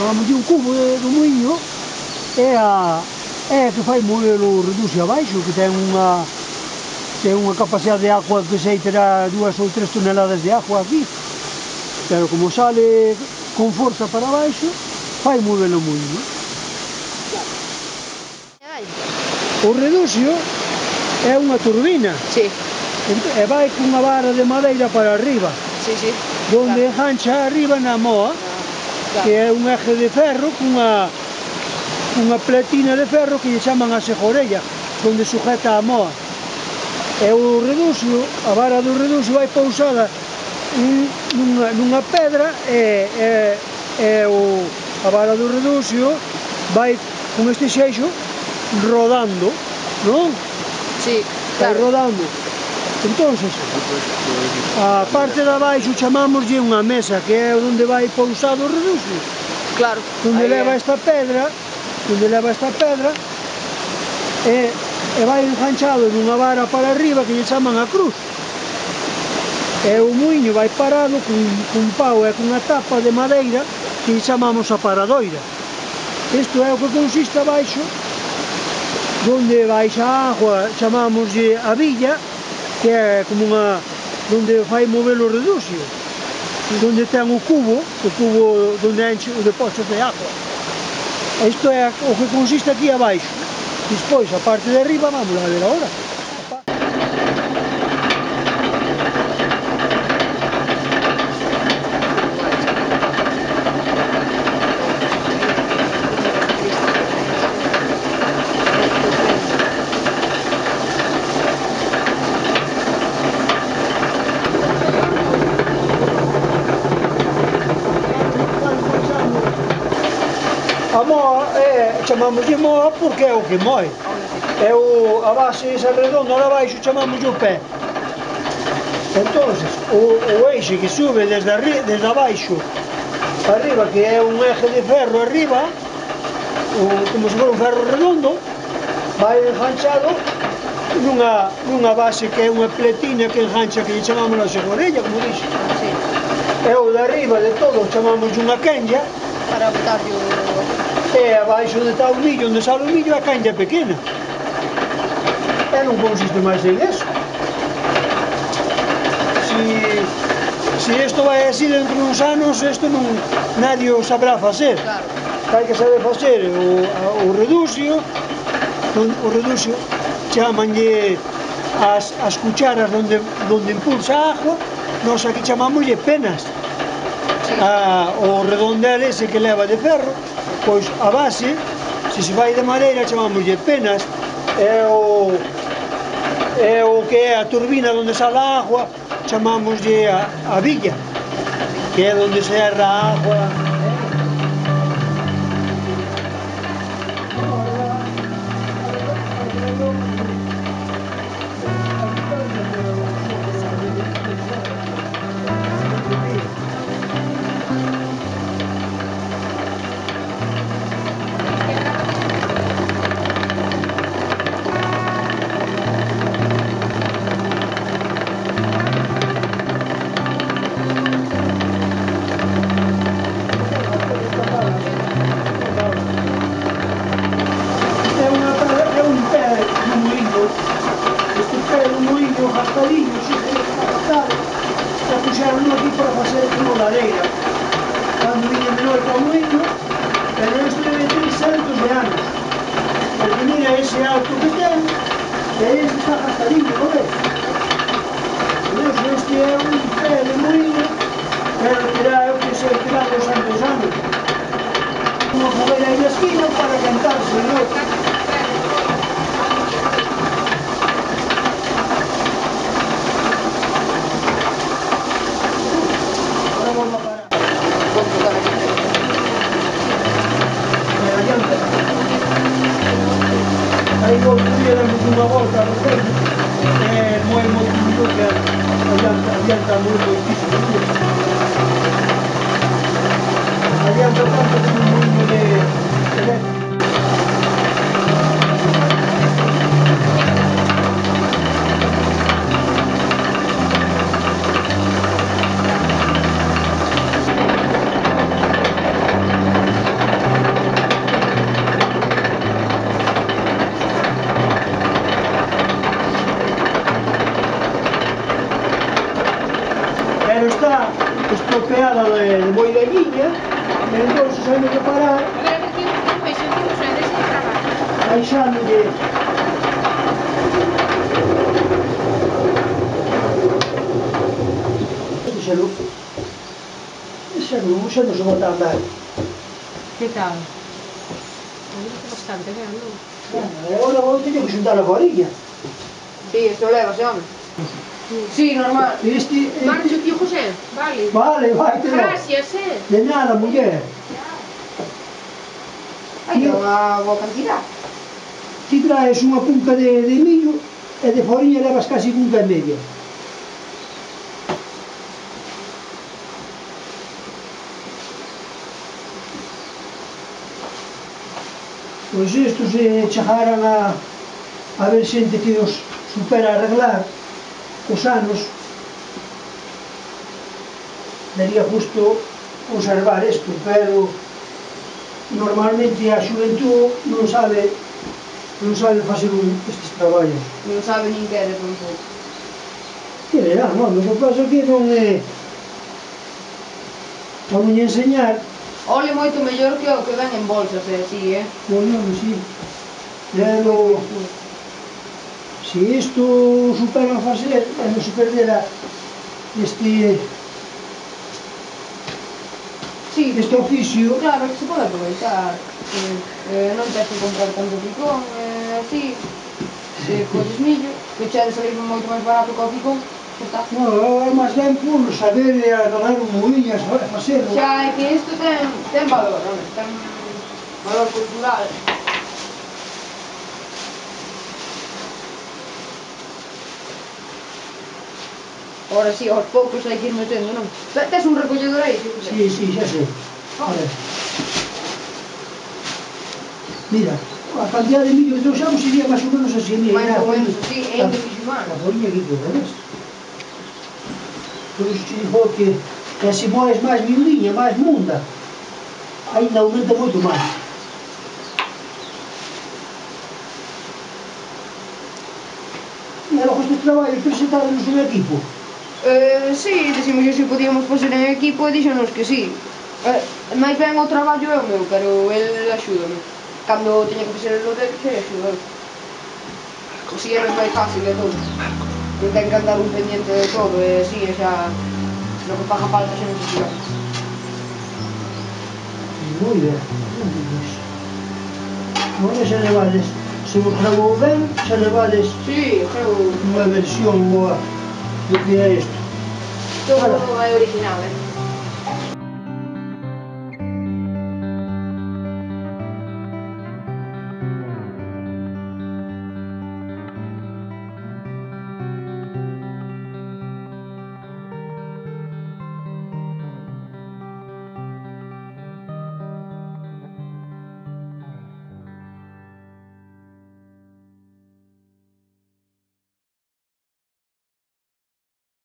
Chamamos un cubo do muiño é a que fai mover o reducio abaixo, que ten unha capacidade de agua que sei terá 2 ou 3 toneladas de agua aquí, pero como sale con forza para abaixo, fai mover o muiño. O reducio é unha turbina, sí, e vai cunha vara de madeira para arriba, sí, sí, donde engancha arriba na moa, que é un eje de ferro cunha pletina de ferro que lle chaman a sejorella, onde sujeta a moa. E o reducio, a vara do reducio vai pousada nunha pedra e a vara do reducio vai con este xeixo rodando, non? Sí, vai rodando. Entonces, a parte de abaixo chamámoslle unha mesa, que é onde vai pousado o reducio. Claro. Onde leva esta pedra, e vai enganchado nunha vara para arriba que lle chaman a cruz. E o muiño vai parado cun pau e cunha tapa de madeira que lle chamamos a paradoira. Isto é o que consiste abaixo, onde baixa a agua, chamámoslle a villa, que é como unha onde fai mover o reducio, onde ten o cubo onde enche o depósito de agua. Isto é o que consiste aquí abaixo. Despois, a parte de arriba, vamos a ver agora. A moa chamámoslle moa porque é o que moe. É a base esa redonda lá abaixo chamámoslle o pé. Entonces, o eixe que sube desde abaixo arriba, que é un eje de ferro arriba, como se for un ferro redondo, vai enganchado nunha base que é unha pletina que engancha, que lle chamamos a segorella, como dixo. Sí. E o de arriba de todo chamamos unha quenlla, para botarlle o... e abaixo onde está o millo, onde sale o millo, é a quenlla pequena. E non consiste máis en eso. Si isto vai así dentro de uns anos, isto non nadie o sabrá facer. Claro. Hai que saber facer o reducio. O reducio chamanlle as cucharas onde impulsa a agua, nós aquí chamámoslle penas. O redondel ese que leva de ferro, pois a base, se se vai de madeira, chamámoslle penas, e o que é a turbina onde sale a agua, chamámoslle a villa, que é onde se erra a agua. Raspadinho, e puxeron aquí para facer como lareira. Cando viña menor para o muiño, pero isto debe ter centos de anos. Porque mira ese alto que ten, e este está raspadinho, non ves? Este é un pé de muiño, pero terá, eu que sei, terá 200 anos. Unha fogueira aí na esquina para cantarse, non? Aí outro día demos unha volta a Rosalía, moi bonito que adianta moitísimo. Adianta tanto como un mundo de eléctrico. Pero está estropeada de moi de viña, e entón se hai que parar baixándolle. Xa non se bota a andar. Que tal? Bastante, non? Agora vou teño que xuntar a foriña. Sí, esto leva, se home. Sí, normal. Este, Marcho, tío José, vale. Vale, vai, te Gracias, De nada, muller. Hai unha boa cantidad. Ti traes unha punca de millo e de foriña levas casi punca e media. Pois isto se chegaran a ver xente que os supera a arreglar os anos, daría justo conservar isto, pero normalmente a xuventud non sabe facer estes traballos. Non sabe nin quere tampouco. Que verá, non? O que pasa que non é... Vamos a enseñar. Ole moito mellor que o que ven en bolsas, así, Pois non, si. Pero... Se isto superan facer, e non se perdera este oficio. Claro, que se pode aproveitar. Non tens que comprar tanto picón, así. Se colles millo, que che de salir moito máis barato que o picón, xa está. Non, é máis ben por saber arreglar un moinho, facelo. Xa é que isto ten valor, ten valor cultural. Ahora sí, aos poucos hai que ir metendo, non? Tes un recolledor aí, sí? Sí, xa sei. Mira, a cantidad de millo que trouxamos sería máis ou menos así. Mais ou menos así, é indefiximano. A foriña aquí que ves. Por iso te digo que se moes máis miudiña, máis munda, ainda aumenta moito máis. E logo estes traballos presentados en equipo. Sí, dixemos se podíamos facer en equipo e dixenos que sí. Mais ben o traballo é o meu, pero el axúdame. Cando teña que facer o dele, xe axúdame. Si é máis fácil de todo. Non ten que andar un pendiente de todo, e si, xa lo que paga falta xa non se tira. Moi ben. Agora xa levades, se vos grabou ben, xa levades unha versión boa do que é isto. Todo é original,